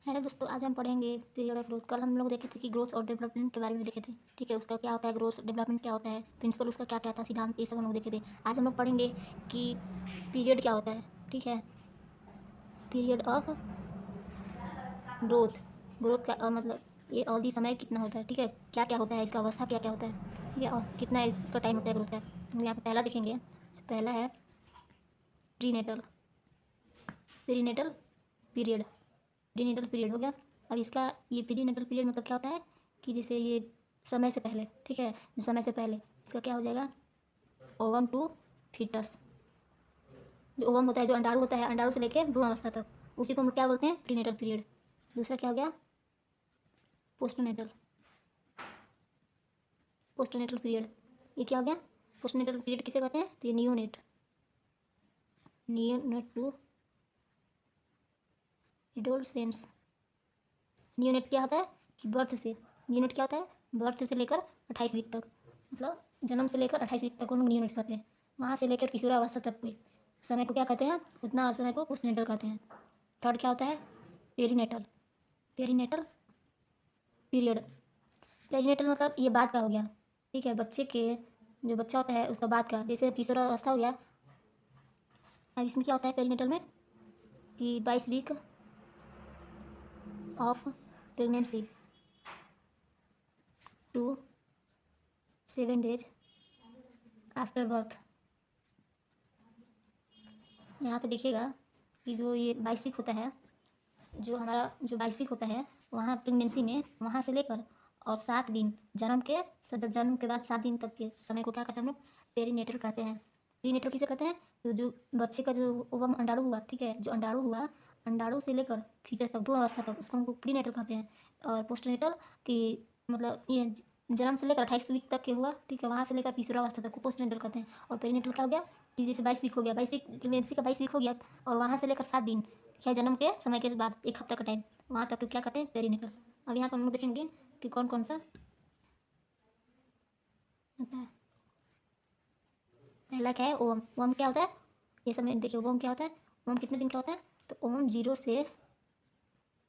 Hello दोस्तों, आज हम पढ़ेंगे पीरियड ऑफ ग्रोथ। कल हम लोग देखे थे कि ग्रोथ और डेवलपमेंट के बारे में देखे थे। ठीक है, उसका क्या होता है, ग्रोथ डेवलपमेंट क्या होता है, प्रिंसिपल उसका क्या क्या था, सिद्धांत, ये सब हम लोग देखे थे। आज हम लोग पढ़ेंगे कि पीरियड क्या होता है। ठीक है, पीरियड ऑफ ग्रोथ। ग्रोथ का मतलब ये अवधि समय कितना होता है। ठीक है, क्या क्या होता है, इसका अवस्था क्या क्या होता है। ठीक है, और कितना इसका टाइम होता है ग्रोथ का। हम यहाँ पे पहला देखेंगे। पहला है prenatal prenatal period. Prenatal period हो गया। अब इसका ये प्रीनेटल पीरियड मतलब क्या होता है कि जैसे ये समय से पहले। ठीक है, समय से पहले इसका क्या हो जाएगा, ओवम टू फीटस। जो ओवम होता है, जो अंडाणु होता है, अंडाणु से लेकर भ्रूण अवस्था तक, उसी को हम क्या बोलते हैं, प्रीनेटल पीरियड। दूसरा क्या हो गया, पोस्टनेटल पोस्टनेटल पीरियड। ये क्या हो गया, पोस्टनेटल पीरियड किसे कहते हैं, तो ये नियोनेट टू एडोलसेंस। नियोनेट क्या होता है कि बर्थ से, यूनिट क्या होता है, बर्थ से लेकर 28 वीक तक, मतलब जन्म से लेकर 28 वीक तक को हम यूनिट कहते हैं। वहाँ से लेकर किशोरावस्था तक के समय को क्या कहते हैं, उतना समय को पोस्टनेटल कहते हैं। थर्ड क्या होता है, पेरीनेटल पेरीनेटल पीरियड। पेरीनेटल मतलब ये बाद का हो गया। ठीक है, बच्चे के जो बच्चा होता है उसका बाद का, जैसे किशोरावस्था हो गया। अब इसमें क्या होता है पेरीनेटल में कि 22 week of pregnancy to 7 days after birth. यहाँ पे देखिएगा कि जो ये 22 वीक होता है, जो हमारा जो 22 वीक होता है वहाँ प्रेगनेंसी में, वहाँ से लेकर और 7 दिन जन्म के, जन्म के बाद 7 दिन तक के समय को क्या कहते हैं हम लोग, पेरीनेटल कहते हैं। पेरीनेटल किसे कहते हैं, तो जो बच्चे का जो ओवम अंडाणु हुआ, ठीक है, जो अंडाणु हुआ, अंडाणु से लेकर फीटस तक, भ्रूण अवस्था तक, उसको हम लोग प्रीनेटल कहते हैं। और पोस्टनेटल कि मतलब ये जन्म से लेकर 28 वीक तक के हुआ, ठीक है, वहाँ से लेकर किशोरावस्था तक को पोस्टनेटल कहते हैं। और पेरीनेटल क्या हो गया कि जैसे 22 वीक हो गया, 22 वीक प्रेगनेंसी का 22 वीक हो गया, और वहाँ से लेकर 7 दिन, क्या जन्म के समय के बाद 1 हफ्ता का टाइम, वहाँ तक क्या कहते हैं, पेरीनेटल। अब यहाँ पर हम लोग देखेंगे कि कौन कौन सा होता है। पहला क्या है, ओवम। ओवम क्या होता है, ये समय देखिए, ओवम क्या होता है, ओवम कितने दिन का होता है, तो ओवम 0 से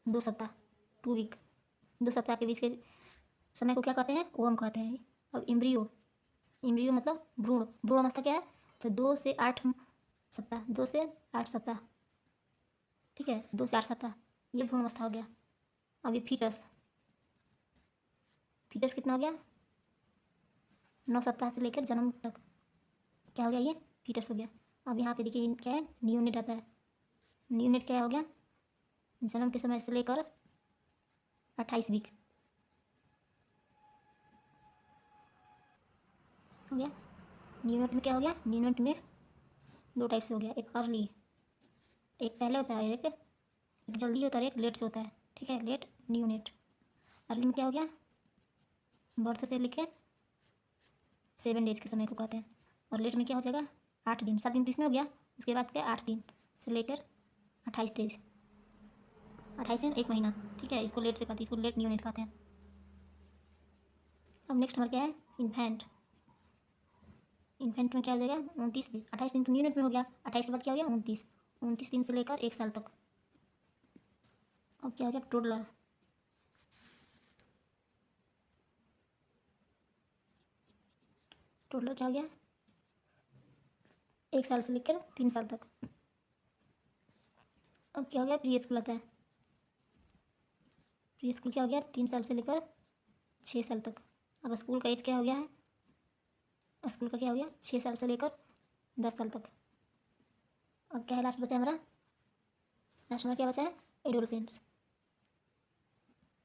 2 सप्ताह, 2 वीक, 2 सप्ताह के बीच के समय को क्या कहते हैं, ओवम कहते हैं। अब इम्ब्रियो, इम्ब्रियो मतलब भ्रूण, भ्रूण अवस्था क्या है, तो 2 से 8 सप्ताह, 2 से 8 सप्ताह, ठीक है, 2 से 8 सप्ताह, ये भ्रूण अवस्था हो गया। अब ये फीटस, फीटस कितना हो गया, 9 सप्ताह से लेकर जन्म तक, क्या हो गया, ये फीटस हो गया। अब यहाँ पे देखिए क्या है, न्यूनेट आता है। न्यूनेट क्या हो गया, जन्म के समय से लेकर 28 वीक हो गया। न्यूनेट में क्या हो गया, न्यूनेट में 2 टाइप से हो गया, एक अर्ली, एक पहले होता है, एक जल्दी होता है, एक लेट से होता है। ठीक है, लेट न्यूनेट। अर्ली में क्या हो गया, बर्थ से लेके 7 डेज के समय को कहते हैं। और लेट में क्या हो जाएगा, 8 दिन, 7 दिन तो इसमें हो गया, उसके बाद क्या 8 दिन से लेकर 28 डेज, 28 दिन 1 महीना। ठीक है, इसको लेट से कहते हैं, इसको लेट न्यूनेट कहते हैं। अब नेक्स्ट हमारा क्या है, इन्फेंट। इन्फेंट में क्या हो जाएगा, 29 दिन, 28 दिन तो न्यूनेट में हो गया, 28 के बाद क्या हो गया, 29 दिन से लेकर 1 साल तक। अब क्या हो गया, टोडलर। टोडलर क्या हो गया, 1 साल से लेकर 3 साल तक। अब क्या हो गया, प्री स्कूल आता है। प्री स्कूल क्या हो गया, 3 साल से लेकर 6 साल तक। अब स्कूल का एज क्या हो गया है, स्कूल का क्या हो गया, 6 साल से लेकर 10 साल तक। अब क्या है, लास्ट बचा हमारा, लास्ट हमारा क्या बचा है, एडोलसेंस,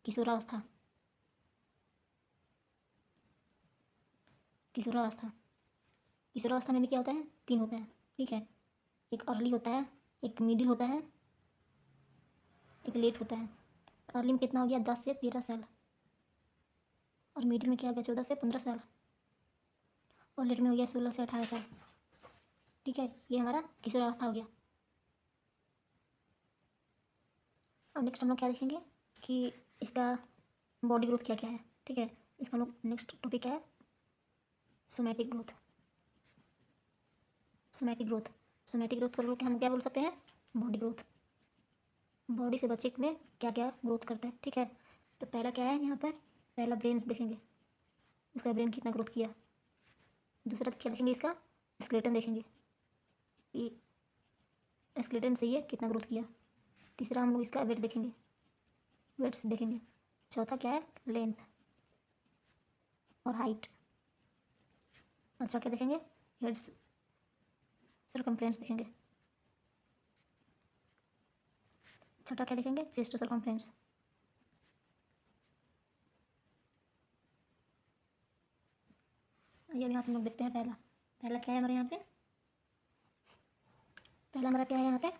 किशोरावस्था। किशोरावस्था, किशोरावस्था में भी क्या होता है, 3 होता है। ठीक है, एक अर्ली होता है, एक मिडिल होता है, एक लेट होता है। अर्ली में कितना हो गया, 10 से 13 साल, और मिडिल में क्या हो गया, 14 से 15 साल, और लेट में हो गया 16 से 18 साल। ठीक है, ये हमारा किशोरावस्था हो गया। अब नेक्स्ट हम लोग क्या देखेंगे कि इसका बॉडी ग्रोथ क्या क्या है। ठीक है, इसका हम लोग नेक्स्ट टॉपिक है somatic growth. Somatic growth, somatic growth को हम क्या बोल सकते हैं, बॉडी ग्रोथ। बॉडी से बच्चे में क्या क्या ग्रोथ करता है, ठीक है। तो पहला क्या है यहाँ पर, पहला ब्रेन देखेंगे, इसका ब्रेन कितना ग्रोथ किया। दूसरा क्या देखेंगे, इसका स्केलेटन देखेंगे कि स्केलेटन से ये कितना ग्रोथ किया। तीसरा हम लोग इसका वेट देखेंगे, वेट्स देखेंगे। चौथा क्या है, लेंथ और हाइट। अच्छा क्या देखेंगे, हेड्स सरकमफ्रेंस देखेंगे। छठा क्या देखेंगे, चेस्ट सरकमफ्रेंस। ये अभी यहाँ पे हम लोग देखते हैं पहला, पहला क्या है हमारे यहाँ पे, पहला हमारा क्या है यहाँ पे,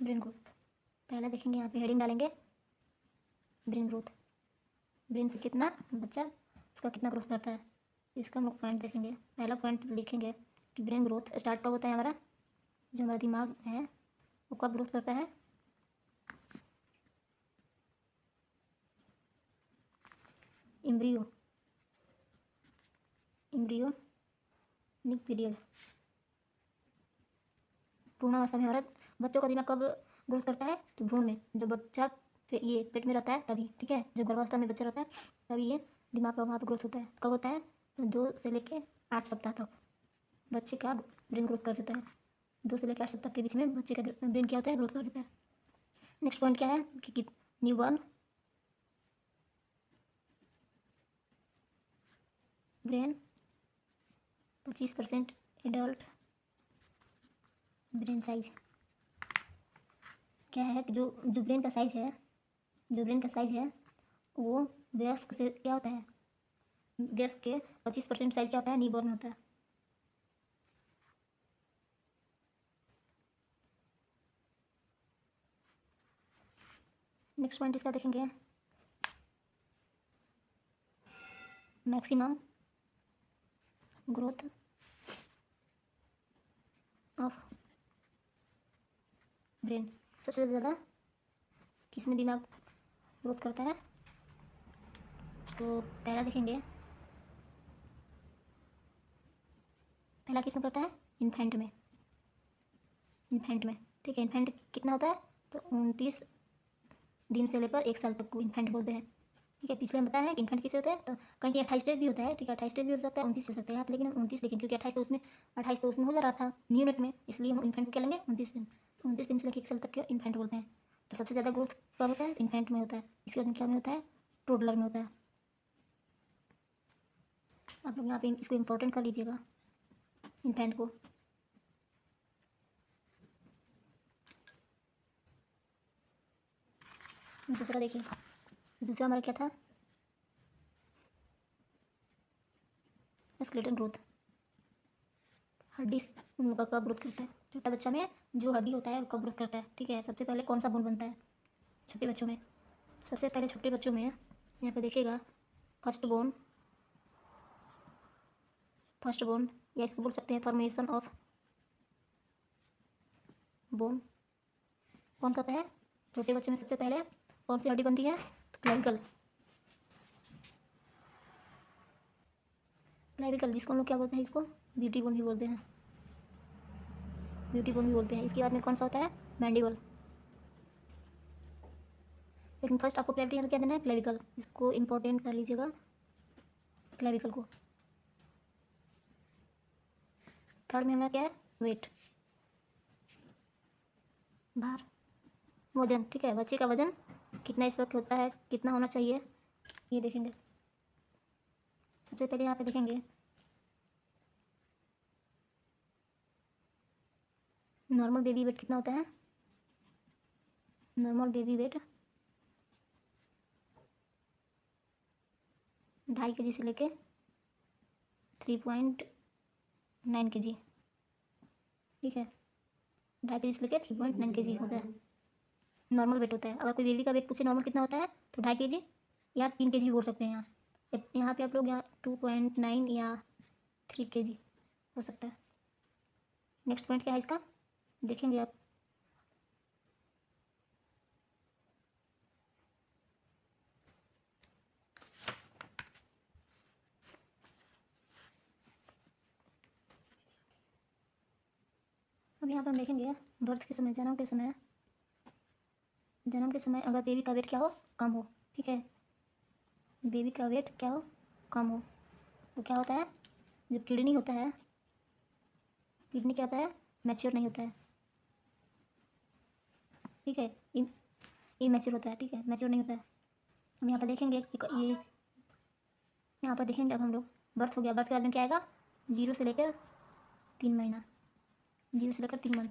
ब्रेन ग्रोथ। पहला देखेंगे यहाँ पे हेडिंग डालेंगे, ब्रेन ग्रोथ। ब्रेन से कितना बच्चा उसका कितना ग्रोथ करता है, इसका हम लोग पॉइंट देखेंगे। पहला पॉइंट लिखेंगे कि ब्रेन ग्रोथ स्टार्ट कब होता है हमारा, जो हमारा दिमाग है वो कब ग्रोथ करता है, एम्ब्रियोनिक पीरियड। भ्रूणावस्था में हमारा बच्चों का दिमाग कब ग्रोथ करता है, तो भ्रूण में, जब बच्चा ये पेट में रहता है तभी, ठीक है। जब गर्भावस्था में बच्चा रहता है तभी ये दिमाग का वहाँ पर ग्रोथ होता है। कब होता है, तो 2 से लेके 8 सप्ताह तक बच्चे का ब्रेन ग्रोथ कर सकता है। 2 से लेकर 8 सप्ताह के बीच में बच्चे का ब्रेन क्या होता है, ग्रोथ कर सकता है। नेक्स्ट पॉइंट क्या है कि newborn brain 25% adult brain size. क्या है कि जो ब्रेन का साइज है, जो ब्रेन का साइज है वो वयस्क से क्या होता है, वयस्क के 25% साइज क्या होता है, न्यूबॉर्न होता है। नेक्स्ट पॉइंट इसका देखेंगे, मैक्सिमम ग्रोथ ऑफ ब्रेन। सबसे ज़्यादा किसमें दिमाग ग्रोथ करता है, तो पहला देखेंगे, पहला किसमें करता है, इन्फेंट में, इन्फेंट में, ठीक है। इन्फेंट कितना होता है, तो 29 दिन से लेकर 1 साल तक को इन्फेंट बोलते हैं, ठीक है। पिछले हम बताया है कि इन्फेंट किसे होता है, तो कहीं 28 डेज भी होता है, ठीक है। 28 डेज भी हो सकता है, 29 भी हो सकता है यहाँ पे, लेकिन हम 29 लिखेंगे क्योंकि 28 तो उसमें हो जा रहा था यूनिट में, इसलिए हम इन्फेंट को क्या लेंगे, 29 दिन। 29 दिन से लेकर 1 साल तक के इन्फेंट बोलते हैं। तो सबसे ज़्यादा ग्रोथ कब होता है, इन्फेंट में होता है। इसके बाद में क्या में होता है, टोडलर में होता है। आप लोग यहाँ पे इसको इम्पोर्टेंट कर लीजिएगा, इन्फेंट को। दूसरा देखिए, दूसरा हमारा क्या था, स्केलेटन ग्रोथ। हड्डी उन लोग का कब ग्रोथ करता है, छोटा बच्चा में जो हड्डी होता है वो कब ग्रोथ करता है, ठीक है। सबसे पहले कौन सा बोन बनता है छोटे बच्चों में, सबसे पहले छोटे बच्चों में यहाँ पे देखिएगा, फर्स्ट बोन या इसको बोल सकते हैं फॉर्मेशन ऑफ बोन। कौन सा होता है, छोटे बच्चे में सबसे पहले कौन सी हड्डी बनती है, तो क्लेविकल, जिसको हम लोग क्या बोलते हैं, इसको ब्यूटी बोन भी बोलते हैं, ब्यूटी बोन भी बोलते हैं। इसके बाद में कौन सा होता है, मैंडिबल। लेकिन फर्स्ट आपको प्रायोरिटी क्या देना है, क्लेविकल, इसको इंपॉर्टेंट कर लीजिएगा, क्लेविकल को। थर्ड में हमारा क्या है, वेट, भार, वजन, ठीक है। बच्चे का वजन कितना इस वक्त होता है, कितना होना चाहिए, ये देखेंगे। सबसे पहले यहाँ पे देखेंगे नॉर्मल बेबी वेट कितना होता है, नॉर्मल बेबी वेट 2.5 kg से लेके 3.9 kg, ठीक है। 2.5 kg से लेके 3.9 kg होता है, नॉर्मल वेट होता है। अगर कोई बेबी का वेट पूछे नॉर्मल कितना होता है, तो 2.5 kg या 3 kg भी बोल सकते हैं। यहाँ पे आप लोग यहाँ 2.9 या 3 kg हो सकता है। नेक्स्ट पॉइंट क्या है इसका, देखेंगे आप, अब यहाँ पर हम देखेंगे बर्थ के समय, जन्म के समय अगर बेबी का वेट क्या हो, कम हो, ठीक है, बेबी का वेट क्या हो, कम हो, तो क्या होता है, जो किडनी होता है, किडनी क्या होता है, मैच्योर नहीं होता है, ठीक है, इमैच्योर होता है, ठीक है, मैच्योर नहीं होता है। हम यहाँ पर देखेंगे ये यहाँ पर देखेंगे अब हम लोग बर्थ हो गया, बर्थ के बाद में क्या आएगा, 0 से लेकर 3 महीना, 0 से लेकर 3 मंथ।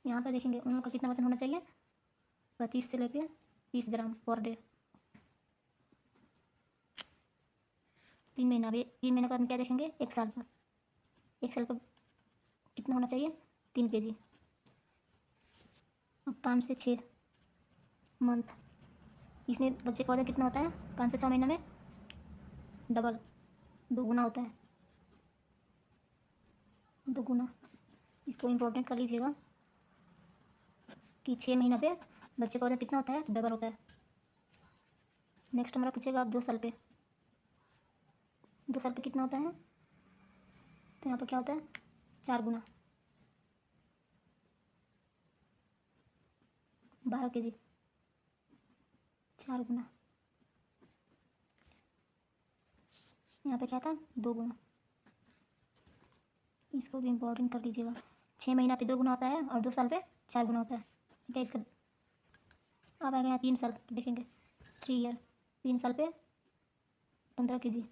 यहाँ पर देखेंगे उन लोग का कितना वजन होना चाहिए, 25 से लेकर 30 ग्राम पर डे। 3 महीना, अभी 3 महीने के बाद में क्या देखेंगे, 1 साल पर, 1 साल पर कितना होना चाहिए, 3 kg। अब 5 से 6 मंथ, इसमें बच्चे का वजन कितना होता है, 5 से 6 महीने में डबल, 2 गुना होता है, 2 गुना। इसको इम्पोर्टेंट कर लीजिएगा कि 6 महीना पे बच्चे का वजन कितना होता है, तो डबल होता है। नेक्स्ट हमारा पूछेगा आप 2 साल पे, 2 साल पे कितना होता है, तो यहाँ पर क्या होता है, 4 गुना, 12 kg, 4 गुना। यहाँ पे क्या था, 2 गुना। इसको भी इम्पोर्टेंट कर लीजिएगा, 6 महीना पे 2 गुना होता है और 2 साल पे 4 गुना होता है, ठीक है। इसका अब आएगा यहाँ 3 साल देखेंगे, 3 ईयर, 3 साल पे 15 kg।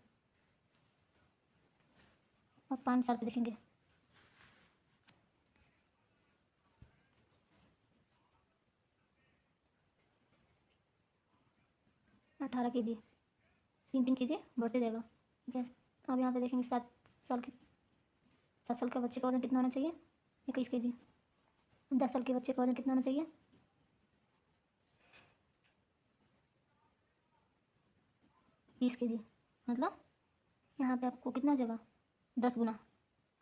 अब 5 साल पे देखेंगे, 18 kg, 3 kg बढ़ते जाएगा, ठीक है। अब यहाँ पे देखेंगे 7 साल के, 7 साल के बच्चे का वजन कितना होना चाहिए, 21 kg। 10 साल के बच्चे का वजन कितना होना चाहिए, 20 kg। मतलब यहाँ पे आपको कितना जगह, 10 गुना,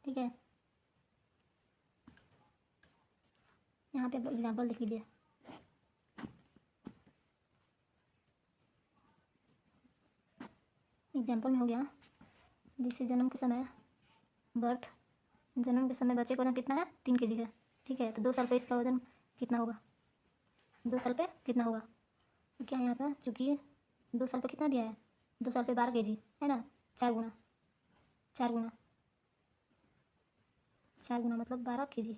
ठीक है। यहाँ पे आप एग्जाम्पल लिख लीजिए, एग्जाम्पल में हो गया, जिससे जन्म के समय बच्चे का वजन कितना है, 3 kg है, ठीक है। तो 2 साल पे इसका वजन कितना होगा, 2 साल पे कितना होगा, तो क्या है यहाँ पर, चूँकि 2 साल पे कितना दिया है, 2 साल पे 12 kg है ना, 4 गुना, 4 गुना, 4 गुना मतलब 12 kg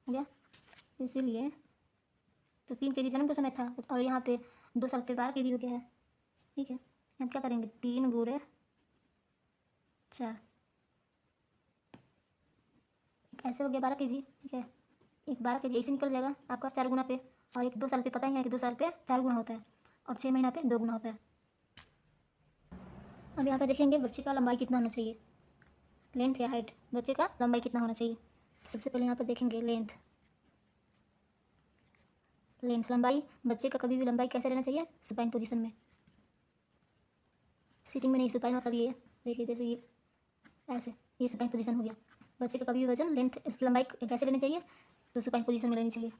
हो गया। इसीलिए तो 3 kg जन्म के समय था और यहाँ पे 2 साल पे 12 kg हो गया है, ठीक है। हम क्या करेंगे, 3 गुणे 4, ऐसे हो गया 12 kg, ठीक है। एक 12 kg ऐसे निकल जाएगा आपका 4 गुना पे, और एक 2 साल पे पता ही है कि 2 साल पे 4 गुना होता है और 6 महीना पे 2 गुना होता है। अब यहाँ पे देखेंगे बच्चे का लंबाई कितना होना चाहिए, लेंथ या हाइट, बच्चे का लंबाई कितना होना चाहिए। सबसे पहले यहाँ पर देखेंगे लेंथ, लंबाई, बच्चे का कभी भी लंबाई कैसे रहना चाहिए, सुपाइन पोजीशन में, सीटिंग में नहीं, सुपाइन मतलब ये देखिए, जैसे ये ऐसे, ये सुपाइन पोजीशन हो गया। बच्चे का कभी भी वजन, लेंथ, इसकी लंबाई कैसे लेनी चाहिए, तो सुपाइन पोजीशन में लेनी चाहिए।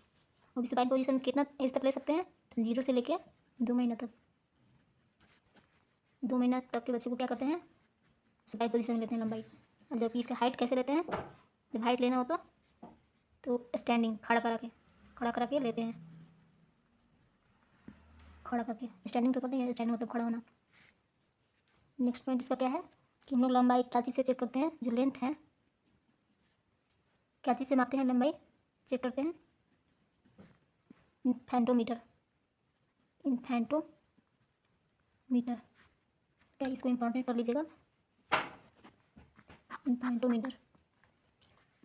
वो भी सुपाइन पोजीशन कितना एज तक ले सकते हैं, तो 0 से लेके 2 महीना तक, 2 महीना तक के बच्चे को क्या करते हैं, सुपाइन पोजीशन में लेते हैं लंबाई। और जबकि इसका हाइट कैसे लेते हैं, जब हाइट लेना हो तो स्टैंडिंग, खड़ा करा के लेते हैं, खड़ा करके। स्टैंडिंग तो पता ही है, स्टैंडिंग मतलब खड़ा होना। नेक्स्ट पॉइंट इसका क्या है कि हम लोग लंबाई क्या चीज़ से चेक करते हैं, जो लेंथ है क्या चीज़ से मापते हैं, लंबाई चेक करते हैं, फैंटोमीटर, फैंटोमीटर, क्या, इसको इंपॉर्टेंट कर लीजिएगा, फैंटोमीटर।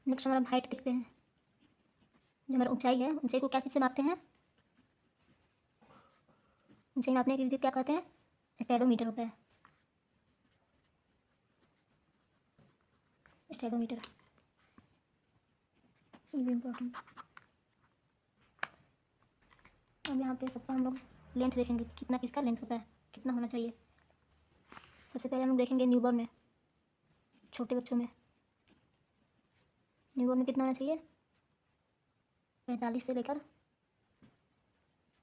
नेक्स्ट हमारा हाइट देखते हैं, जो हमारा ऊंचाई है, ऊंचाई को क्या चीज़ से मापते हैं, ऊंचाई मापने की विधि क्या कहते हैं, स्टैडोमीटर होता है, स्टैडोमीटर, ये भी इम्पोर्टेंट। अब यहाँ पे सबका हम लोग लेंथ देखेंगे, कितना किसका लेंथ होता है, कितना होना चाहिए। सबसे पहले हम लोग देखेंगे न्यूबॉर्न में, छोटे बच्चों में, न्यूबॉर्न में कितना होना चाहिए, 45 से लेकर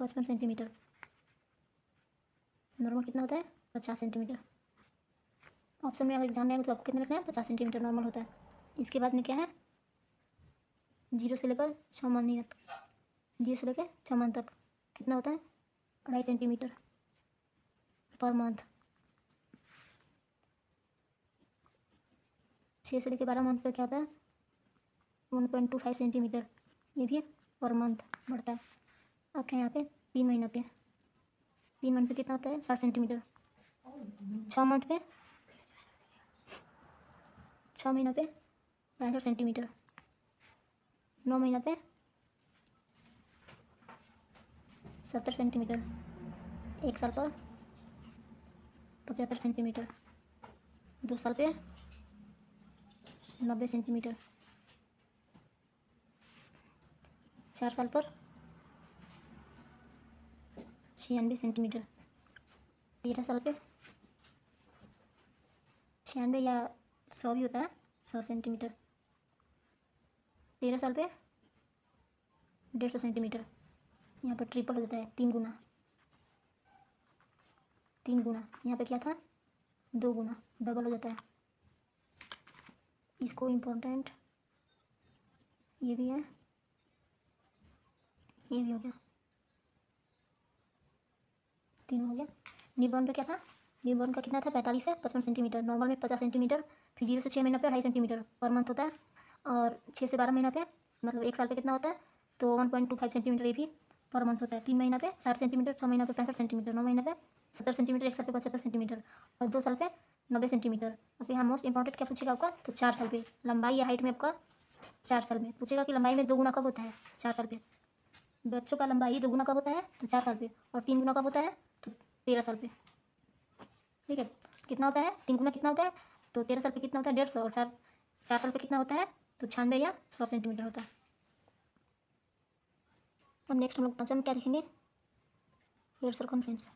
55 सेंटीमीटर। नॉर्मल कितना होता है, 50 सेंटीमीटर। ऑप्शन में अगर एग्जाम में आएगा तो आपको कितना लिखना है, 50 सेंटीमीटर नॉर्मल होता है। इसके बाद में क्या है, जीरो से लेकर 6 महीने तक, 0 से लेकर 6 मंथ तक कितना होता है? 2.5 सेंटीमीटर पर मंथ। 6 से लेकर 12 मंथ पे क्या होता है? 1.25 सेंटीमीटर, ये भी पर मंथ बढ़ता है। अब क्या यहाँ पे 3 महीना पे, 3 मंथ पे कितना होता है? 60 सेंटीमीटर। 6 मंथ पे, 6 महीना पे 65 सेंटीमीटर। 9 महीना पे 70 सेंटीमीटर। 1 साल पर 75 सेंटीमीटर। 2 साल पे 90 सेंटीमीटर। 4 साल पर 96 सेंटीमीटर। 13 साल पे 96 या 100 भी होता है, 100 सेंटीमीटर। 13 साल पे 150 सेंटीमीटर। यहाँ पर ट्रिपल हो जाता है, 3 गुना। 3 गुना, यहाँ पे क्या था? 2 गुना, डबल हो जाता है। इसको इम्पोर्टेंट, ये भी है, ये भी हो गया, 3 हो गया। न्यूबॉर्न पे क्या था? न्यूबॉर्न का कितना था? 45 से 55 सेंटीमीटर। नॉर्मल में 50 सेंटीमीटर। फिर 0 से 6 महीना पे 2.5 सेंटीमीटर पर मंथ होता है। और 6 से 12 महीना पे, मतलब 1 साल पे कितना होता है? तो 1.25 सेंटीमीटर ये भी पर मंथ होता है। 3 महीना पे 60 सेंटीमीटर, 6 महीना पे 65 सेंटीमीटर, 9 महीना पे 70 सेंटीमीटर, 1 साल पे 75 सेंटीमीटर और 2 साल पे 90 सेंटीमीटर। अब यहाँ मोस्ट इंपॉर्टेंट क्या पूछेगा आपका? तो 4 साल पे लंबाई या हाइट में आपका 4 साल में पूछेगा कि लंबाई में 2 गुना कब होता है? 4 साल पे। बच्चों का लंबाई 2 गुना कब होता है? तो 4 साल पे। और 3 गुना कब होता है? तो 13 साल पे। ठीक है, कितना होता है? 3 गुना कितना होता है? तो 13 साल पे कितना होता है? 150। और 4 साल पे कितना होता है? तो 96 या 100 सेंटीमीटर होता है। अब नेक्स्ट हम लोग 5 में क्या देखेंगे? Hair circumference.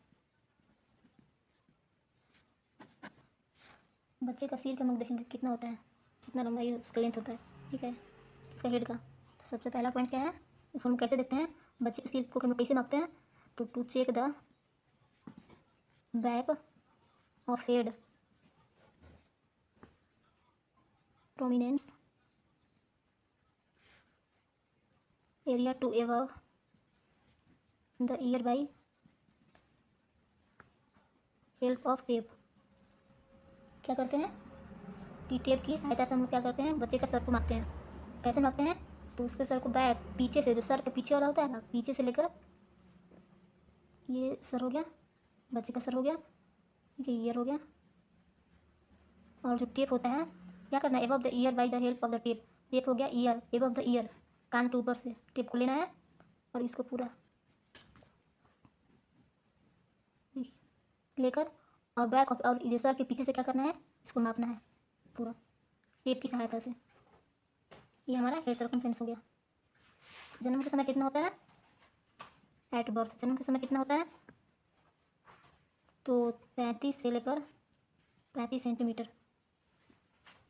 बच्चे का सिर का हम लोग देखेंगे कितना होता है, कितना लंबाई उसका लेंथ होता है। ठीक है, इसका हेड का। तो सबसे पहला पॉइंट क्या है? इसको हम कैसे देखते हैं? बच्चे के सिर को हम लोग कैसे नापते हैं? तो to check the back of head prominence area to above the ear by help of tape। क्या करते हैं कि टेप की सहायता से हम लोग क्या करते हैं? बच्चे का सर को मापते हैं। कैसे मापते हैं? तो उसके सर को बैक, पीछे से, जो सर के पीछे वाला होता है ना, पीछे से लेकर, ये सर हो गया, बच्चे का सर हो गया, ये ईयर हो गया। और जो टेप होता है, क्या करना है? Above the year by the help of the tape. Tape हो गया ईयर, एबव द ईयर, कान के ऊपर से टेप को लेना है और इसको पूरा लेकर और बैक और ये सर के पीछे से क्या करना है? इसको नापना है पूरा टेप की सहायता से। ये हमारा हेड सर्कमफ्रेंस हो गया। जन्म के समय कितना होता है? एट बर्थ जन्म के समय कितना होता है? तो 35 से लेकर 35 सेंटीमीटर।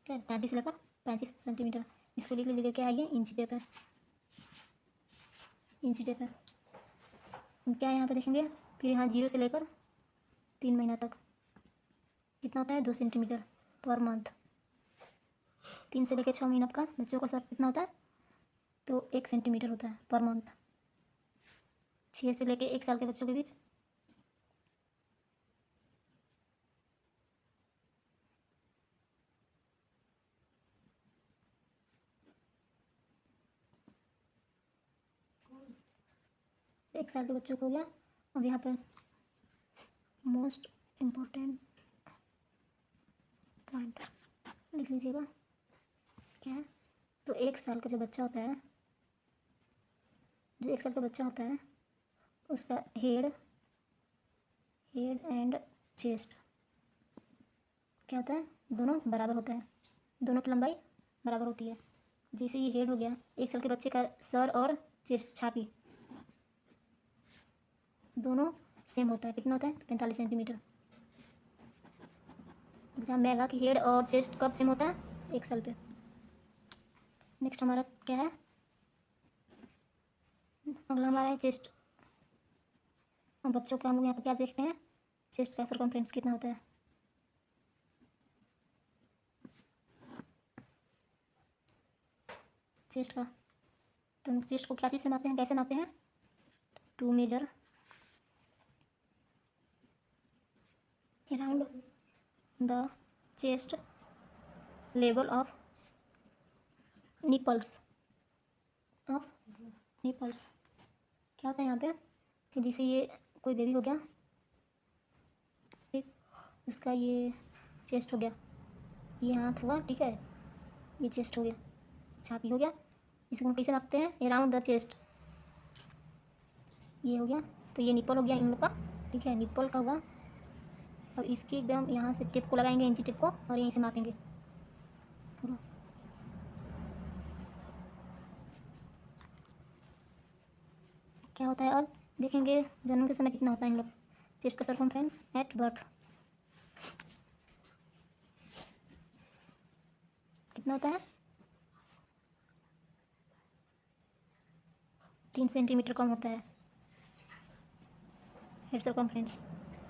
क्या? 35 से लेकर 35 सेंटीमीटर। इसको लिख लीजिएगा, क्या है ये? इंची टेप है, इंची टेप है। क्या है यहाँ पे देखेंगे? फिर यहाँ 0 से लेकर 3 महीना तक कितना होता है? 2 सेंटीमीटर पर मंथ। 3 से लेकर 6 महीना का बच्चों का सर कितना होता है? तो 1 सेंटीमीटर होता है पर मंथ। 6 से लेकर 1 साल के बच्चों के बीच एक साल के बच्चों को हो गया। अब यहाँ पर मोस्ट इम्पोर्टेंट पॉइंट लिख लीजिएगा, क्या है? तो 1 साल का जो बच्चा होता है, जो 1 साल का बच्चा होता है, उसका हेड एंड चेस्ट क्या होता है? दोनों बराबर होता है, दोनों की लंबाई बराबर होती है। जैसे ये हेड हो गया, 1 साल के बच्चे का सर और चेस्ट, छाती दोनों सेम होता है। कितना होता है? 45 सेंटीमीटर। एग्जाम में आएगा कि हेड और चेस्ट कब सेम होता है? 1 साल पे। नेक्स्ट हमारा क्या है? अगला हमारा है चेस्ट। और बच्चों का हम लोग यहाँ पे क्या देखते हैं? चेस्ट का सर्कमफ्रेंस कितना होता है? चेस्ट का तो हम चेस्ट को क्या चीज़ से नापते हैं, कैसे नापते हैं? To measure around the chest level of nipples क्या होता है यहाँ पे कि जैसे ये कोई बेबी हो गया, ठीक, इसका ये चेस्ट हो गया, ये हाथ हुआ, ठीक है, ये चेस्ट हो गया, छाती हो गया, इसको हम कैसे नापते हैं? अराउंड द चेस्ट, ये हो गया, तो ये निपल हो गया इन लोग का, ठीक है, निपल का हुआ। और इसकी एकदम यहाँ से टिप को लगाएंगे, इंची टिप को, और यहीं से मापेंगे पूरा। क्या होता है अब देखेंगे जन्म के समय कितना होता है इन लोग। चेस्ट का सर्कमफ्रेंस एट बर्थ कितना होता है? 3 सेंटीमीटर कम होता है हेड सर्कमफ्रेंस।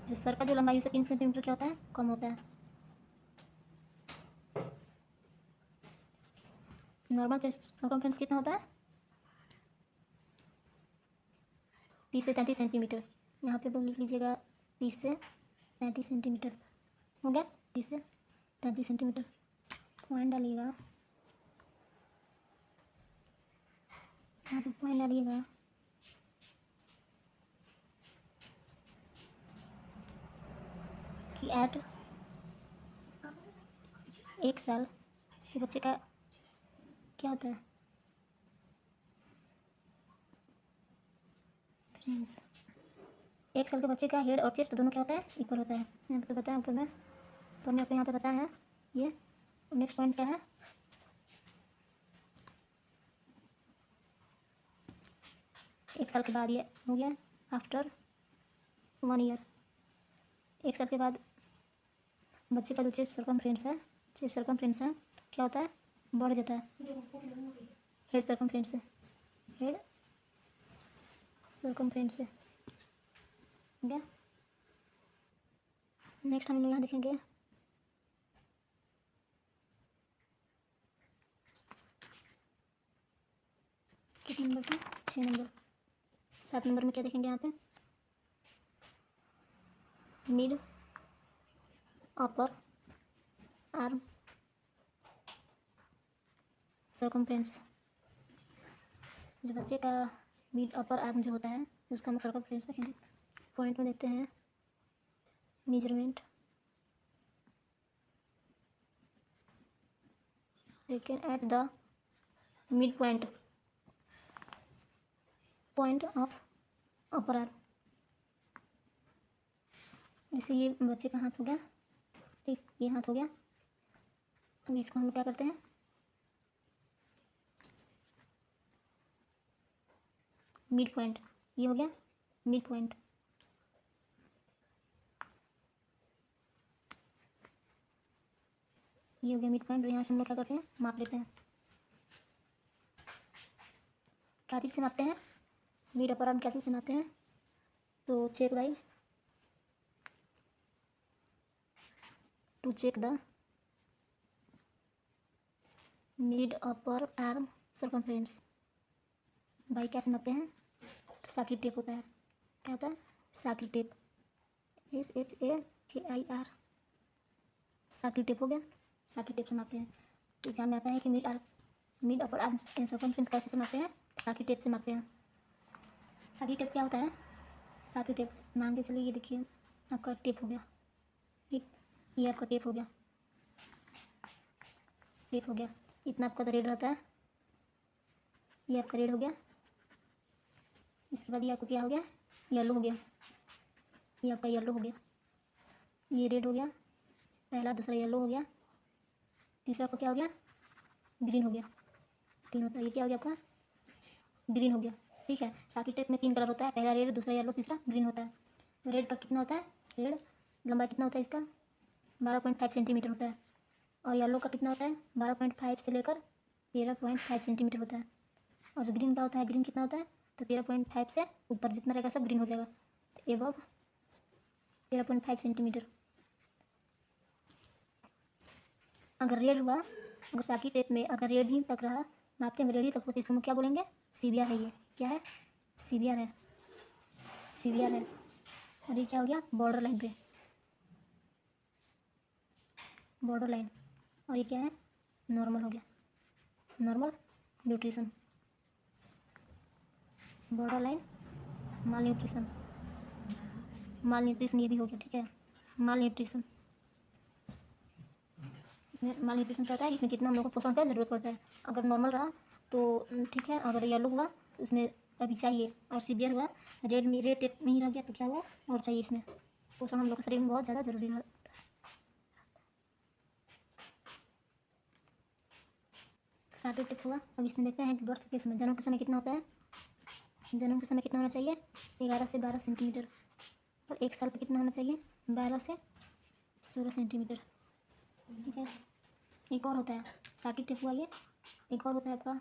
जो सर का जो लंबाई उससे 3 सेंटीमीटर क्या होता है? कम होता है। नॉर्मल चेस्ट सर्कमफ्रेंस कितना होता है? 30 से 33 सेंटीमीटर। यहाँ पे लिख लीजिएगा 30 से 35 सेंटीमीटर हो गया। 30 से 33 सेंटीमीटर पॉइंट डालिएगा, यहाँ पे पॉइंट डालिएगा। कि एट 1 साल के बच्चे का क्या होता है? फ्रेंड्स 1 साल के बच्चे का हेड और चेस्ट दोनों क्या होता है? इक्वल होता है। यहाँ पे तो बताया ऊपर में, ऊपर में आपको यहाँ पे बताया है ये। नेक्स्ट पॉइंट क्या है? एक साल के बाद ये हो गया आफ्टर 1 ईयर। 1 साल के बाद बच्चे का जो चेस्ट सर्कमफ्रेंस है क्या होता है? बढ़ जाता है। हेड सर्कमफ्रेंस से हो गया। नेक्स्ट हम लोग यहाँ देखेंगे कितने नंबर पे? 6 नंबर। 7 नंबर में क्या देखेंगे यहाँ पे? Mid upper arm circumference. जो बच्चे का मिड अपर आर्म जो होता है उसका हम सर्कमफ्रेंस देखेंगे। पॉइंट में देखते हैं measurement taken at the mid point of upper arm. जैसे ये बच्चे का हाथ हो गया, ठीक, ये हाथ हो गया। अब इसको हम क्या करते हैं? मिड पॉइंट, ये हो गया मिड पॉइंट। ये हो गया मिड पॉइंट। और यहाँ से हम लोग क्या करते हैं? माप लेते हैं। क्या चीज़ से मापते हैं? मिड अपर आर्म क्या चीज़ से मापते हैं? तो check by to check the mid upper arm circumference by क्या से मापते हैं? साकी टेप होता है। क्या होता है? साकी टेप, SHAKIR, साकी टेप हो गया। साकी टेप से मापते हैं। एग्जाम में आता है कि मिड अपर आर्म सर्कमफ्रेंस कैसे से मापते हैं? साकी टेप से मापते हैं। साकी टेप क्या होता है? साकी टेप मान के चलिए, ये देखिए आपका टेप हो गया, ठीक, ये आपका टेप हो गया, इतना आपका तो रेड रहता है, ये आपका रेड हो गया। इसके बाद ये आपको क्या हो गया? येलो हो गया। ये आपका येलो हो गया, ये रेड हो गया पहला, दूसरा येलो हो गया, तीसरा आपका क्या हो गया? ग्रीन हो गया। ग्रीन होता है, ये क्या हो गया आपका? ग्रीन हो गया, ठीक है। साकी टेप में 3 कलर होता है, पहला रेड, दूसरा येलो, तीसरा ग्रीन होता है। तो रेड का कितना होता है? रेड लंबाई कितना होता है इसका? 12.5 सेंटीमीटर होता है। और येलो का कितना होता है? 12.5 से लेकर 13.5 सेंटीमीटर होता है। और जो ग्रीन का होता है, ग्रीन कितना होता है? तो 13.5 से ऊपर जितना रहेगा सब ग्रीन हो जाएगा। तो एबव 13.5 सेंटीमीटर। अगर रेड हुआ, अगर साकी टेप में अगर रेड ही तक रहा, नापते हैं रेड ही तक होती है, इसको हम क्या बोलेंगे? सीवियर है, ये क्या है, सीवियर है, सीवियर है। और ये क्या हो गया, बॉर्डर लाइन पे, बॉर्डर लाइन। और ये क्या है, नॉर्मल हो गया, नॉर्मल न्यूट्रिशन, बॉर्डर लाइन, माल न्यूट्रिशन, माल न्यूट्रिशन ये भी हो गया, ठीक है। माल न्यूट्रिशन, माल न्यूट्रिशन क्या होता है, इसमें कितना हम लोग को पोषण का ज़रूरत पड़ता है। अगर नॉर्मल रहा तो ठीक है, अगर येलो हुआ तो इसमें अभी चाहिए, और सीवियर हुआ, रेड में, रेड टेप में ही रह गया तो क्या हुआ, और चाहिए इसमें पोषण हम लोग के शरीर में बहुत ज़्यादा ज़रूरी रहता है। सातवें टिप हुआ। अब इसमें देखते हैं कि बर्थ के समय, जन्म के समय कितना होता है, जन्म के समय कितना होना चाहिए, 11 से 12 सेंटीमीटर। और 1 साल पर कितना होना चाहिए, 12 से 16 सेंटीमीटर, ठीक है। एक और होता है, सातवीं टिप हुआ ये। एक और होता है आपका,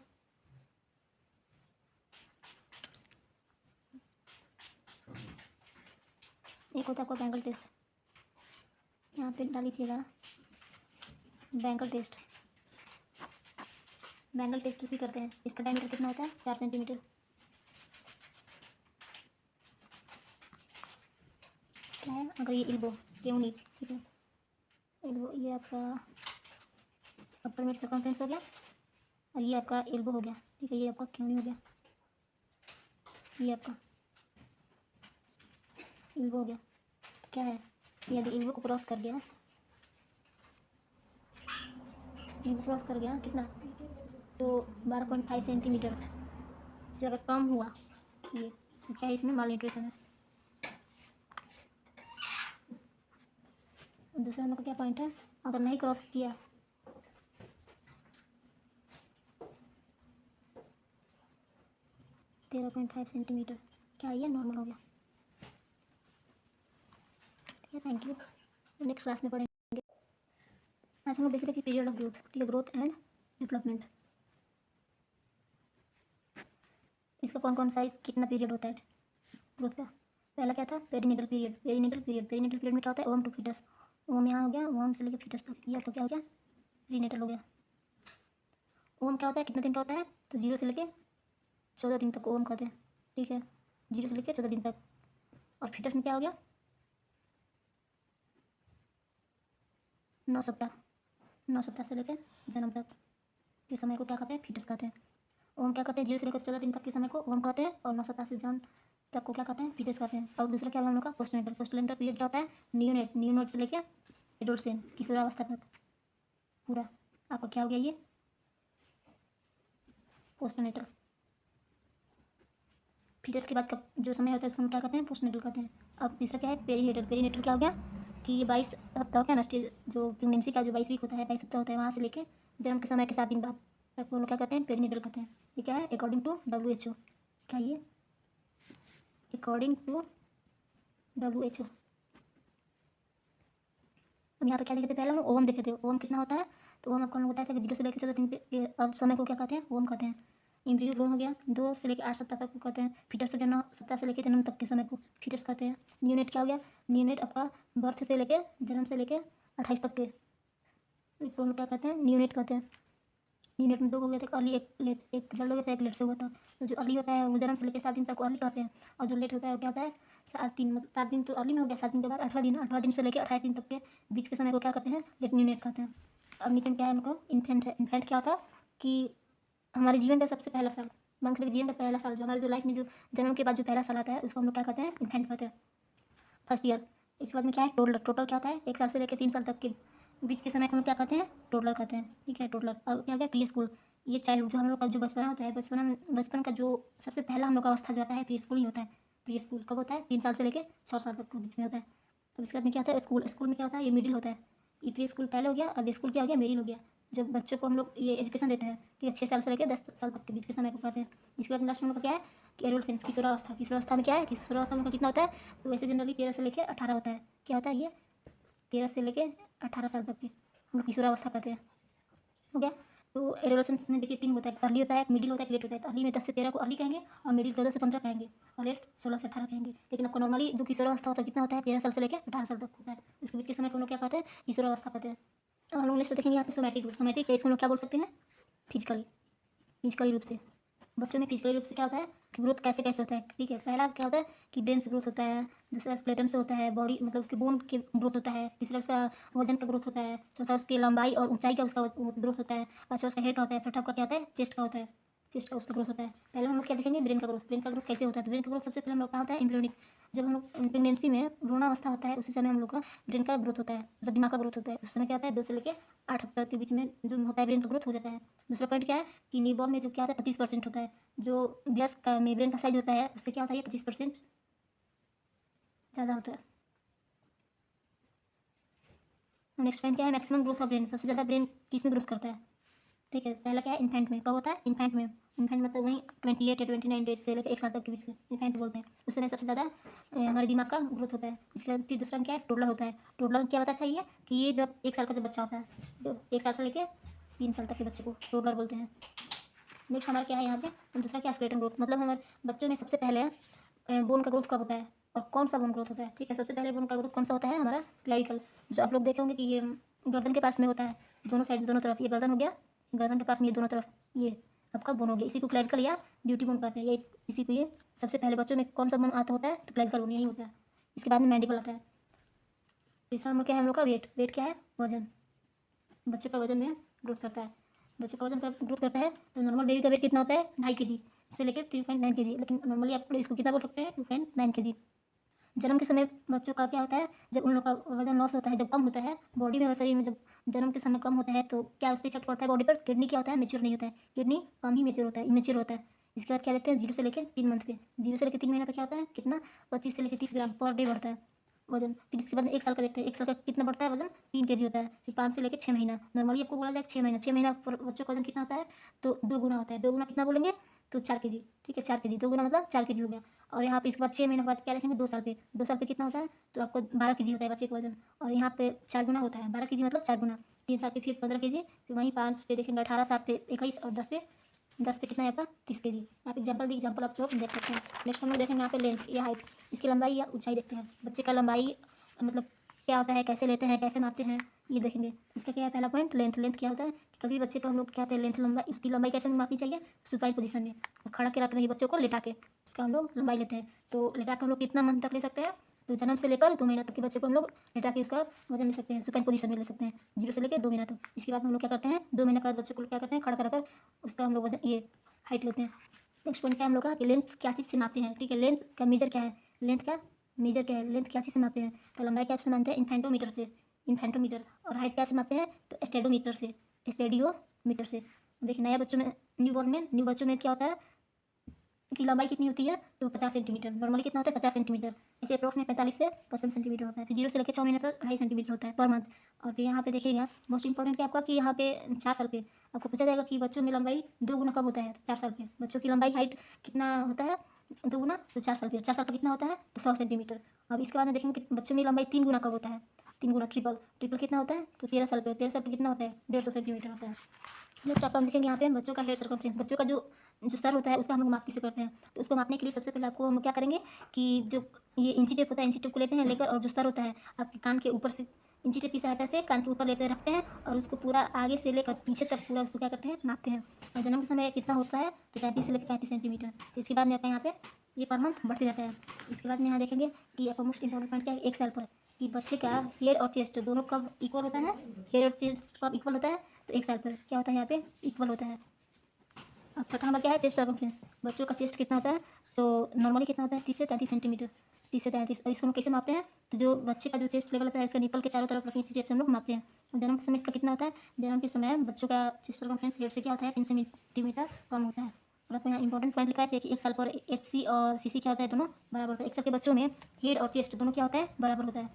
एक होता है आपका बैंगल टेस्ट, यहाँ पे डाल लीजिएगा बैंगल टेस्ट। बैंगल टेस्ट भी करते हैं, इसका डायमीटर कितना होता है, 4 सेंटीमीटर। क्या है, अगर ये एल्बो केउनी, ठीक है, एल्बो ये आपका अपर मिड सर्कमफ्रेंस हो गया, और ये आपका एल्बो हो गया, ठीक है, ये आपका केउनी हो गया, ये आपका एल्बो हो गया। तो क्या है, यदि एल्बो को क्रॉस कर गया, एल्बो क्रॉस कर गया कितना, तो 12.5 सेंटीमीटर से अगर कम हुआ ये, तो क्या है, इसमें माल न्यूट्रिशन है। दूसरा नंबर का क्या पॉइंट है, अगर नहीं क्रॉस किया, तेरह 13.5 सेंटीमीटर, क्या ये नॉर्मल हो गया, ठीक है। थैंक यू, नेक्स्ट क्लास में पढ़ेंगे। आज हम लोग देख रहे थे कि पीरियड ऑफ ग्रोथ, ठीक है, ग्रोथ एंड डेवलपमेंट, इसका कौन कौन सा कितना पीरियड होता है ग्रोथ का। पहला क्या था, perinatal period, perinatal period, perinatal period में क्या होता है, ओवम टू फीटस, ओवम यहाँ हो गया, ओवम से लेकर फीटस तक, यह तो क्या हो गया, प्रीनेटल हो गया। ओवम क्या होता है, कितने दिन का होता है, तो 0 से लेकर 14 दिन तक ओवम कहते हैं, ठीक है, 0 से लेकर 14 दिन तक। और फीटस में क्या हो गया, 9 सप्ताह, 9 सप्ताह से लेकर जन्म तक के समय को क्या कहते हैं, फीटस कहते हैं। ओवम क्या कहते हैं, 0 से लेकर 14 दिन तक के समय को ओवम कहते हैं, और 9 सप्ताह से जन्म तक को क्या कहते हैं, फीटस कहते हैं। और दूसरा क्या हम लोग का, पोस्टनेटल, पोस्टनेटल पीरियड क्या होता है, न्यूनेट, न्यूनेट से लेकर एडोलसेंट, किशोरावस्था तक पूरा आपका क्या हो गया, ये पोस्टनेटल। फीटस के बाद का जो समय होता है उसको हम क्या कहते हैं, पोस्टनेटल कहते हैं। अब तीसरा क्या है, पेरीनेटल, पेरीनेटल क्या हो गया कि ये 22 हफ्ता होता है ना, स्टेज जो प्रेगनेंसी का जो 22 वीक होता है, 22 हफ्ता होता है, वहाँ से लेके जन्म के समय के 7 दिन बाद तक वो लोग क्या कहते हैं, पेरीनेटल कहते हैं। ये क्या है, अकॉर्डिंग टू WHO, क्या ये, अकॉर्डिंग टू WHO। अब यहाँ पे क्या देखे थे, पहले हम लोग ओवम देखे थे, ओवम कितना होता है, तो ओवम आपको हम बताया था कि 0 से लेकर 14 दिन के समय को क्या कहते हैं, ओवम कहते हैं। एम्ब्रियो ग्रोन हो गया, 2 से लेकर 8 सप्ताह तक को कहते हैं। फीटस के 9 सप्ताह से लेकर जन्म तक के समय को फीटस कहते हैं। न्यूनेट क्या हो गया, न्यूनेट आपका बर्थ से लेकर जन्म से लेकर 28 तक के को हम क्या कहते हैं, न्यूनेट कहते हैं। न्यूनेट में 2 हो गया था, अर्ली, एक लेट, एक जल्द हो गया था, एक लेट से हुआ था। तो जो अर्ली होता है वो जन्म से लेकर 7 दिन तक अर्ली कहते हैं, और जो लेट होता है वो क्या होता है, 7 दिन तो अर्ली में हो गया, 7 दिन के बाद 8वां दिन, 8वां दिन से लेकर 28 दिन तक के बीच के समय को क्या कहते हैं, लेट न्यूनेट कहते हैं। अब नीचे में क्या है उनको, इन्फेंट है। इन्फेंट क्या होता है कि हमारे जीवन का सबसे पहला साल, मंथ के जीवन का पहला साल, जो हमारे जो लाइफ में जो जन्म के बाद जो पहला साल आता है उसको हम लोग क्या कहते हैं, इन्फेंट कहते हैं, फर्स्ट ईयर। इसके बाद में क्या है, टोडलर, टोटल क्या होता है, 1 साल से लेकर 3 साल तक के बीच के समय को हम लोग क्या कहते हैं, टोडलर कहते हैं, ठीक है, टोडलर। अब क्या हो गया, प्री स्कूल, ये चाइल्ड जो हम लोग का जो बचपना होता है, बचपन का जो सबसे पहला हम लोग का अवस्था जो आता है, प्री स्कूल ही होता है। प्री स्कूल कब होता है, 3 साल से लेकर 6 साल तक के बीच में होता है। अब इसके बाद में क्या होता है, स्कूल, स्कूल में क्या होता है, ये मिडिल होता है। ये प्री स्कूल पहले हो गया, अब स्कूल क्या हो गया, मिडिल हो गया। जब बच्चों को हम लोग ये एजुकेशन देते हैं, ठीक है, 6 साल से लेकर 10 साल तक के बीच के समय को कहते हैं। इसके बाद लास्ट में हम लोग का क्या है, कि एडोलसेंस, किशोरावस्था। किशोरावस्था में क्या है, किशोरावस्था में कितना होता है, तो वैसे जनरली 13 से लेकर 18 होता है। क्या होता है ये, 13 से लेके 18 साल तक के हम लोग किशोरावस्था कहते हैं, हो गया। तो एडोलेसेंस में देखिए 3 होता है, अर्ली होता है, मिडिल होता है, लेट होता है। अर्ली में 10 से 13 को अर्ली कहेंगे, और मिडिल 14 से 15 कहेंगे, और लेट 16 से 18 कहेंगे। लेकिन आपको नॉर्मली जो किशोरावस्था होता है कितना होता है, 13 साल से लेकर 18 साल तक होता है। इसके बीच के समय को हम लोग क्या कहते हैं, किशोरावस्था कहते हैं। और हम लोग नेक्स्ट देखेंगे यहाँ पे सोमैटिक रूप। सोमैटिक है, इसको हम लोग क्या बोल सकते हैं, फिजिकली, फिजिकली रूप से बच्चों में फिजिकल रूप से क्या होता है कि ग्रोथ कैसे कैसे होता है, ठीक है। पहला क्या होता है कि ब्रेन से ग्रोथ होता है, दूसरा स्केलेटन से होता है, बॉडी मतलब उसके बोन के ग्रोथ होता है, तीसरा उसका वजन का ग्रोथ होता है, चौथा उसकी लंबाई और ऊंचाई का उसका ग्रोथ होता है, पाँचवा उसका हेड का होता है, छठा का क्या होता है चेस्ट का होता है, चेस्ट का उसका ग्रोथ होता है। पहले हम लोग क्या देखेंगे ब्रेन का ग्रोथ। ब्रेन का ग्रोथ कैसे होता है, तो ब्रेन का ग्रोथ सबसे पहले हम लोग कहाँ होता है एम्ब्रियोनिक, जब हम लोग प्रेगनेंसी में भ्रूणावस्था होता है उसी समय हम लोग का ब्रेन का ग्रोथ होता है, मतलब दिमाग का ग्रोथ होता है। उस समय क्या होता है 2 से लेकर 8 हफ्ते के बीच में जो होता है ब्रेन का ग्रोथ हो जाता है। दूसरा पॉइंट क्या है कि न्यूबॉर्न में जो क्या होता है 25% होता है, जो वयस्क का में ब्रेन का साइज होता है उससे क्या होता है 25% ज़्यादा होता है। नेक्स्ट पॉइंट क्या है मैक्सिमम ग्रोथ ऑफ ब्रेन, सबसे ज़्यादा ब्रेन किस में ग्रोथ करता है, ठीक है। पहला क्या है इन्फेंट में, कब होता है इन्फेंट में, इन्फेंट मतलब वहीं 28 या 29 डेज से लेकर 1 साल तक के बीच में इन्फेंट बोलते हैं, उस समय सबसे ज़्यादा हमारे दिमाग का ग्रोथ होता है। इसके बाद फिर दूसरा क्या है टोडलर होता है। टोडलर क्या बताता है ये कि ये जब 1 साल का जब बच्चा होता है, तो 1 साल से लेकर 3 साल तक के बच्चे को टोडलर बोलते हैं। नेक्स्ट हमारा क्या है यहाँ पे दूसरा क्या स्केलेटन ग्रोथ, मतलब हमारे बच्चों में सबसे पहले बोन का ग्रोथ कब होता है और कौन सा बोन ग्रोथ होता है, ठीक है। सबसे पहले बोन का ग्रोथ कौन सा होता है हमारा क्लेविकल, जो आप लोग देखे होंगे कि ये गर्दन के पास में होता है, दोनों साइड दोनों तरफ, ये गर्दन हो गया, गर्दन के पास में ये दोनों तरफ ये आपका बोन हो गया, इसी को क्लेविकल या ड्यूटी बोन कहते हैं। ये इसी को ये सबसे पहले बच्चों में कौन सा बोन आता होता है तो क्लेविकल बोन यही होता है। इसके बाद में मैंडिबल आता है। तीसरा नंबर क्या है हम लोग का वेट, वेट क्या है वजन, बच्चे का वजन में ग्रोथ करता है। बच्चे का वजन का ग्रोथ करता है तो नॉर्मल बेबी का वेट कितना होता है 2.5 kg से लेकर 3.9 kg, लेकिन नॉर्मली आप इसको कितना बोल सकते हैं 2.9 kg। जन्म के समय बच्चों का क्या होता है जब उन लोग का वजन लॉस होता है, जब कम होता है बॉडी में और शरीर में, जब जन्म के समय कम होता है तो क्या उसका इफेक्ट पड़ता है बॉडी पर, किडनी क्या होता है मेच्योर नहीं होता है, किडनी कम ही मेच्योर होता है, इमेच्योर होता है। इसके बाद क्या देखते हैं 0 से लेकर 3 मंथ पे, 0 से लेकर 3 महीने पे क्या होता है कितना 25 से लेकर 30 ग्राम पर डे बढ़ता है वजन। फिर इसके बाद 1 साल का देखते हैं, 1 साल का कितना बढ़ता है वजन 3 kg होता है। फिर 5 से लेकर 6 महीना, नॉर्मली आपको बोला जाए 6 महीना पर बच्चों का वजन कितना होता है तो 2 गुना होता है, 2 गुना कितना बोलेंगे तो 4 kg, ठीक है 4 kg, 2 गुना मतलब 4 kg हो गया। और यहाँ पे इसके बाद 6 महीने के बाद क्या देखेंगे 2 साल पे, 2 साल पे कितना होता है तो आपको 12 kg होता है बच्चे का वजन, और यहाँ पे 4 गुना होता है 12 kg मतलब 4 गुना। 3 साल पे फिर 15 kg, फिर वहीं 5 पे देखेंगे 18, 7 पे 21 और 10 पे कितना है आपका 30 kg। यहाँ पे एग्जाम्पल आप लोग देख सकते हैं। नेक्स्ट हम लोग देखेंगे यहाँ पे लेंथ या हाइट, इसकी लंबाई या ऊंचाई देखते हैं। बच्चे का लंबाई मतलब क्या होता है, कैसे लेते हैं, कैसे मापते हैं, ये देखेंगे। इसका क्या है पहला पॉइंट लेंथ। लेंथ क्या होता है कि कभी बच्चे को हम लोग क्या होता है लेंथ लंबाई, इसकी लंबाई कैसे मापनी चाहिए सुपाइन पोजीशन में, खड़ा के रख रहे बच्चों को लेटा के, इसका हम लोग लंबाई लेते हैं। तो लेटा के हम लोग कितना मंथ तक ले सकते हैं तो जन्म से लेकर 2 महीना तक के बच्चे को हम लोग लेटा के उसका वजन ले सकते हैं, सुपाइन पोजीशन में ले सकते हैं 0 से लेकर 2 महीना तक। इसके बाद हम लोग क्या करते हैं 2 महीने के बाद बच्चे को क्या करते हैं खड़ा कर उसका हम लोग वजन ये हाइट लेते हैं। नेक्स्ट पॉइंट क्या हम लोग का कि लेंथ क्या चीज़ से मापते हैं, ठीक है। लेंथ का मेजर क्या है, लेंथ का मेजर क्या है, लेंथ क्या चीज़ से मापते हैं तो लंबाई क्या से मानते हैं इन्फेंटोमीटर से, इन्फेंटोमीटर। और हाइट क्या से मापते हैं तो स्टेडोमीटर से, स्टेडियोमीटर से। देखिए नया बच्चों में न्यू बच्चों में क्या होता है की लंबाई कितनी होती है तो 50 सेंटीमीटर, नॉर्मली कितना होता है 50 सेंटीमीटर, इसे अप्रोक्स में 45 से 55 सेंटीमीटर होता है। फिर 0 से लेकर 6 महीने तक 2.5 सेंटीमीटर होता है पर मंथ। और फिर यहाँ पे देखिएगा मोस्ट इंपॉर्टेंट क्या आपका कि यहाँ पे 4 साल पे आपको पूछा जाएगा कि बच्चों में लंबाई 2 गुना कब होता है, 4 साल पे बच्चों की लंबाई हाइट कितना होता है 2 गुना तो 4 साल पे, 4 साल पे कितना होता है तो 100 सेंटीमीटर। अब इसके बाद में देखेंगे कि बच्चों में लंबाई 3 गुना कब होता है, 3 गुना ट्रिपल कितना होता है तो 13 साल पे, 13 साल पे कितना होता है 150 सेंटीमीटर होता है। नेक्स्ट आपको हम देखेंगे यहाँ पे बच्चों का हेयर सर्कमफ्रेंस, बच्चों का जो जो सर होता है उसका हम लोग माप किसे करते हैं तो उसको मापने के लिए सबसे पहले आपको हम क्या करेंगे कि जो ये इंची टेप होता है इंची टेप को लेते हैं लेकर, और जो सर होता है आपके कान के ऊपर से इंची टेप की सहायता से कान के ऊपर लेते रखते हैं और उसको पूरा आगे से लेकर पीछे तक पूरा उसको क्या करते हैं नापते हैं। और जन्म के समय कितना होता है तो 35 से लेकर 35 सेंटीमीटर। तो इसके बाद में आपका यहाँ पे ये पर मंथ बढ़ते जाता है। इसके बाद में यहाँ देखेंगे कि आपका मोस्ट इंपॉर्टेंट पॉइंट क्या है 1 साल पर कि बच्चे का हेड और चेस्ट दोनों कब इक्वल होता है, हेड और चेस्ट कब इक्वल होता है तो 1 साल पर क्या होता है यहाँ पे इक्वल होता है। अब छठा नंबर क्या है चेस्ट सर्कमफ्रेंस, बच्चों का चेस्ट कितना होता है तो नॉर्मली कितना होता है 30 से 33 सेंटीमीटर, 30 से 33। और इसको हम कैसे मापते हैं तो जो बच्चे का जो चेस्ट लेवल होता है इसका निपल के चारों तरफ रखी टेप से हम लोग मापते हैं। और जन्म के समय इसका कितना होता है, जन्म के समय बच्चों का चेस्ट सर्कमफ्रेंस हेड से क्या होता है 3 सेंटीमीटर कम होता है। और आपको यहाँ इंपॉर्टेंट पॉइंट लिखा है कि 1 साल पर HC और CC क्या होता है दोनों बराबर होता है। 1 साल के बच्चों में हेड और चेस्ट दोनों क्या होता है बराबर होता है।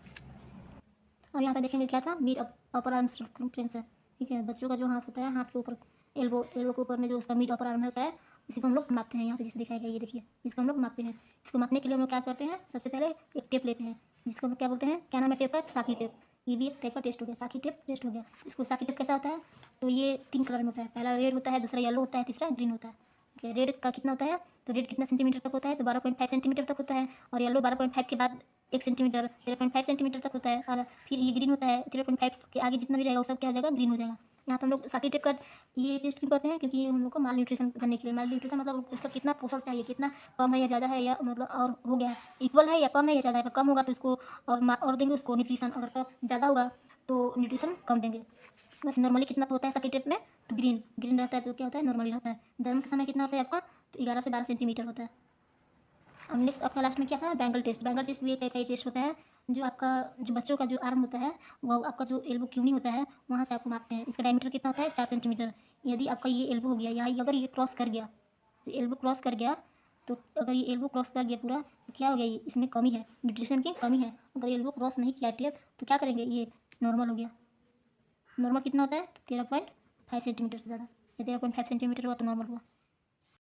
अब यहाँ पे देखेंगे क्या था मिड अपर आर्म सर्कमफ्रेंस है, ठीक है। बच्चों का जो हाथ होता है हाथ के ऊपर एल्बो के ऊपर में जो उसका मिड अपर आर्म होता है इसी को हम लोग मापते हैं। यहाँ पे जैसे दिखाया गया ये देखिए इसको हम लोग मापते हैं। इसको मापने के लिए हम लोग क्या करते हैं सबसे पहले एक टेप लेते हैं जिसको हम लोग क्या बोलते हैं क्या नाम है टेप का साकी टेप। ये भी एक टाइप का टेस्ट हो गया, साकी टेप टेस्ट हो गया। इसको साकी टेप कैसा होता है तो ये 3 कलर में होता है, पहला रेड होता है, दूसरा येलो होता है, तीसरा ग्रीन होता है। ओके रेड का कितना होता है तो रेड कितना सेंटीमीटर तक होता है तो 12.5 सेंटीमीटर तक होता है, और येलो 12.5 के बाद 1 सेंटीमीटर 13.5 सेंटीमीटर तक होता है। और फिर ये ग्रीन होता है 13.5 के आगे जितना भी रहेगा वो सब क्या हो जाएगा ग्रीन हो जाएगा। यहाँ पे हम लोग साकी टेप का ये टेस्ट क्यों करते हैं, क्योंकि हम लोग को माल न्यूट्रिशन करने के लिए, माल न्यूट्रिशन मतलब उसका कितना पोषण चाहिए, कितना कम है या ज़्यादा है, या मतलब और हो गया इक्वल है या कम है या ज़्यादा है। अगर कम होगा तो इसको और देंगे उसको न्यूट्रिशन, अगर ज़्यादा होगा तो न्यूट्रिशन कम देंगे। बस नॉर्मली कितना होता है साकी टेप में, तो ग्रीन ग्रीन रहता है तो क्या होता है, नॉर्मली रहता है। जन्म के समय कितना होता है आपका, तो 11 से 12 सेंटीमीटर होता है। अब नेक्स्ट आपका लास्ट में क्या था, बैंगल टेस्ट। बैंगल टेस्ट भी एक टाइप का टेस्ट होता है, जो आपका जो बच्चों का जो आर्म होता है, वो आपका जो एल्बो क्यूनी होता है वहाँ से आपको मापते हैं। इसका डायमीटर कितना होता है, 4 सेंटीमीटर। यदि आपका ये एल्बो हो गया, यहाँ अगर ये क्रॉस कर गया, तो एल्बो क्रॉस कर गया, तो अगर ये एल्बो क्रॉस कर गया पूरा, तो क्या हो गया, ये इसमें कमी है, न्यूट्रिशन की कमी है। अगर एल्बो क्रॉस नहीं किया टेप, तो क्या करेंगे, ये नॉर्मल हो गया। नॉर्मल कितना होता है, 13.5 सेंटीमीटर से ज़्यादा, या 13.5 सेंटीमीटर हुआ तो नॉर्मल हुआ।